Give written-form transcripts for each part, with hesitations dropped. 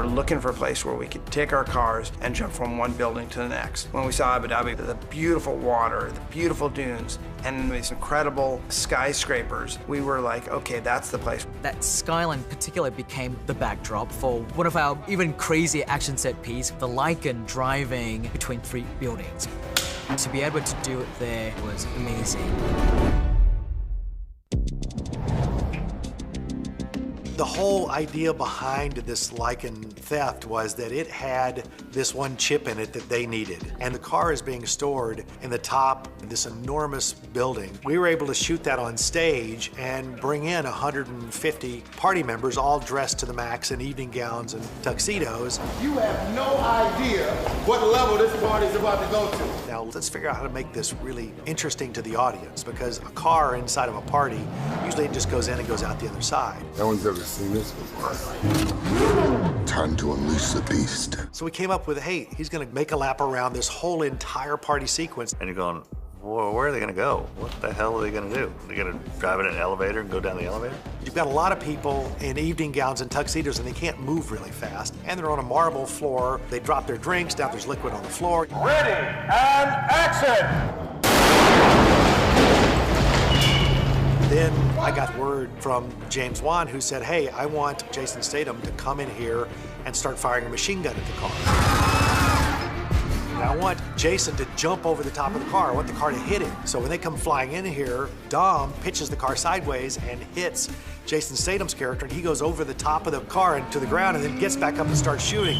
were looking for a place where we could take our cars and jump from one building to the next. When we saw Abu Dhabi, the beautiful water, the beautiful dunes, and these incredible skyscrapers, we were like, okay, that's the place. That skyline in particular became the backdrop for one of our even crazier action set piece, the Lycan driving between 3 buildings. To be able to do it there was amazing. The whole idea behind this Lycan theft was that it had this one chip in it that they needed. And the car is being stored in the top of this enormous building. We were able to shoot that on stage and bring in 150 party members all dressed to the max in evening gowns and tuxedos. You have no idea what level this party's about to go to. Now let's figure out how to make this really interesting to the audience, because a car inside of a party, usually it just goes in and goes out the other side. No one's ever seen this before. Time to unleash the beast. So we came up with, hey, he's gonna make a lap around this whole entire party sequence. And you're going, well, where are they gonna go? What the hell are they gonna do? Are they gonna drive in an elevator and go down the elevator? You've got a lot of people in evening gowns and tuxedos, and they can't move really fast. And they're on a marble floor. They drop their drinks, now there's liquid on the floor. Ready, and action! Then I got word from James Wan, who said, hey, I want Jason Statham to come in here and start firing a machine gun at the car. And I want Jason to jump over the top of the car. I want the car to hit him. So when they come flying in here, Dom pitches the car sideways and hits Jason Statham's character, and he goes over the top of the car and to the ground and then gets back up and starts shooting.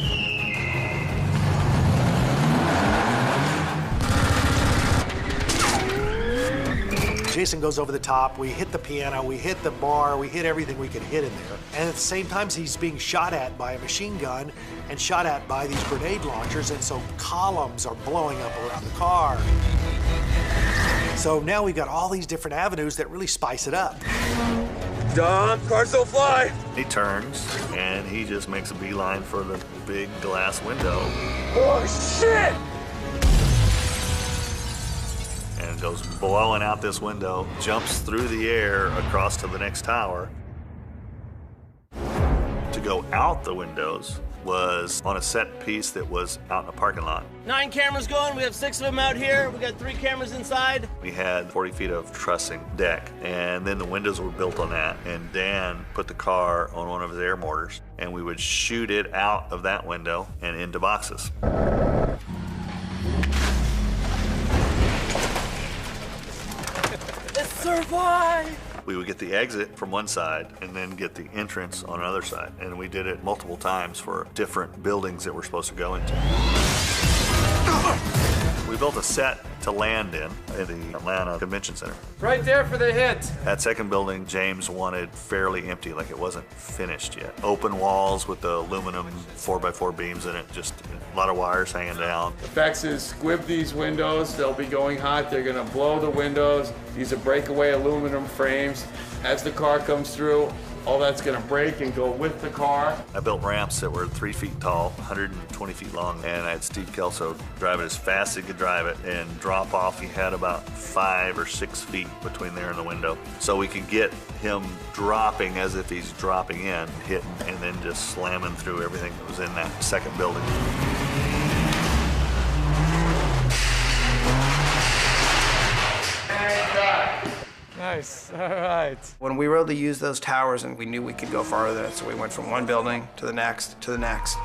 Jason goes over the top, we hit the piano, we hit the bar, we hit everything we could hit in there. And at the same time, he's being shot at by a machine gun and shot at by these grenade launchers, and so columns are blowing up around the car. So now we've got all these different avenues that really spice it up. Dom, cars don't fly! He turns, and he just makes a beeline for the big glass window. Oh, shit! And goes blowing out this window, jumps through the air across to the next tower. To go out the windows was on a set piece that was out in a parking lot. 9 cameras going, we have 6 of them out here. We got 3 cameras inside. We had 40 feet of trussing deck, and then the windows were built on that, and Dan put the car on one of his air mortars, and we would shoot it out of that window and into boxes. Survive! We would get the exit from one side and then get the entrance on another side. And we did it multiple times for different buildings that we're supposed to go into. We built a set to land in at the Atlanta Convention Center. Right there for the hit. That second building, James wanted fairly empty, like it wasn't finished yet. Open walls with the aluminum 4x4 beams in it, just a lot of wires hanging down. The fact is, squib these windows, they'll be going hot, they're gonna blow the windows. These are breakaway aluminum frames. As the car comes through, all that's gonna break and go with the car. I built ramps that were 3 feet tall, 120 feet long, and I had Steve Kelso drive it as fast as he could drive it, and drop off. He had about 5 or 6 feet between there and the window. So we could get him dropping as if he's dropping in, hitting, and then just slamming through everything that was in that second building. Nice, all right. When we were able to use those towers, and we knew we could go farther, so we went from one building to the next, to the next.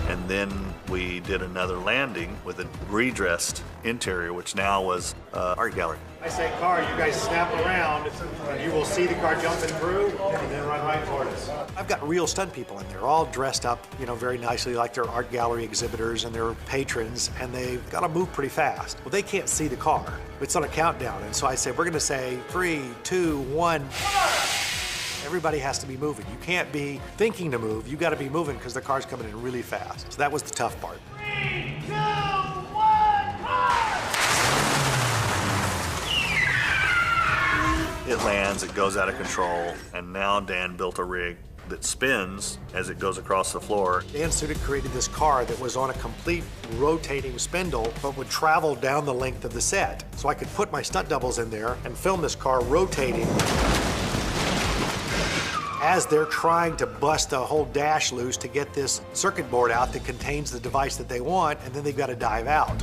And then we did another landing with a redressed interior, which now was art gallery. I say car, you guys snap around, and you will see the car jumping through, and then run right toward us. I've got real stunt people in there, all dressed up, you know, very nicely, like they're art gallery exhibitors and they're patrons, and they've got to move pretty fast. Well, they can't see the car. It's on a countdown, and so I say, we're going to say 3, 2, 1. Everybody has to be moving. You can't be thinking to move. You got to be moving because the car's coming in really fast. So that was the tough part. 3, 2, 1, car! It lands, it goes out of control, and now Dan built a rig that spins as it goes across the floor. Dan Sudik created this car that was on a complete rotating spindle, but would travel down the length of the set. So I could put my stunt doubles in there and film this car rotating. as they're trying to bust the whole dash loose to get this circuit board out that contains the device that they want, and then they've got to dive out.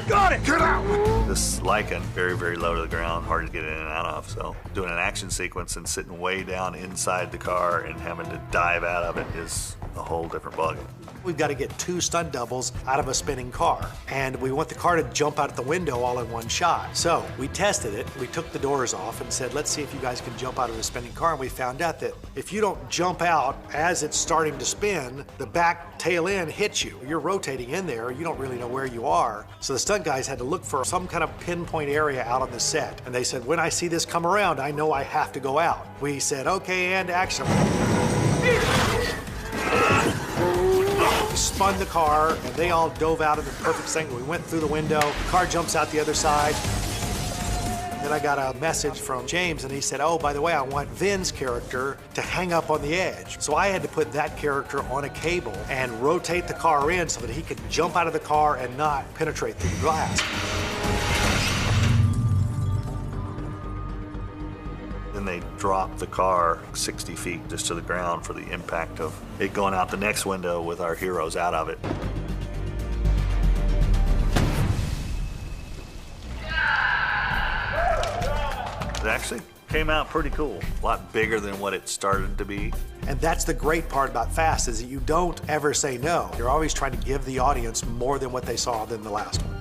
Got it! Get out! This Lycan, very, very low to the ground, hard to get in and out of, so doing an action sequence and sitting way down inside the car and having to dive out of it is a whole different ballgame. We've got to get 2 stunt doubles out of a spinning car, and we want the car to jump out of the window all in one shot. So we tested it. We took the doors off and said, let's see if you guys can jump out of a spinning car, and we found out that if you don't jump out as it's starting to spin, the back tail end hits you. You're rotating in there, you don't really know where you are. So the stunt guys had to look for some kind of pinpoint area out on the set, and they said, when I see this come around, I know I have to go out. We said, okay, and action. We spun the car, and they all dove out in the perfect second. We went through the window, the car jumps out the other side. Then I got a message from James, and he said, oh, by the way, I want Vin's character to hang up on the edge. So I had to put that character on a cable and rotate the car in so that he could jump out of the car and not penetrate through the glass. Then they dropped the car 60 feet just to the ground for the impact of it going out the next window with our heroes out of it. It actually came out pretty cool. A lot bigger than what it started to be. And that's the great part about Fast, is that you don't ever say no. You're always trying to give the audience more than what they saw than the last one.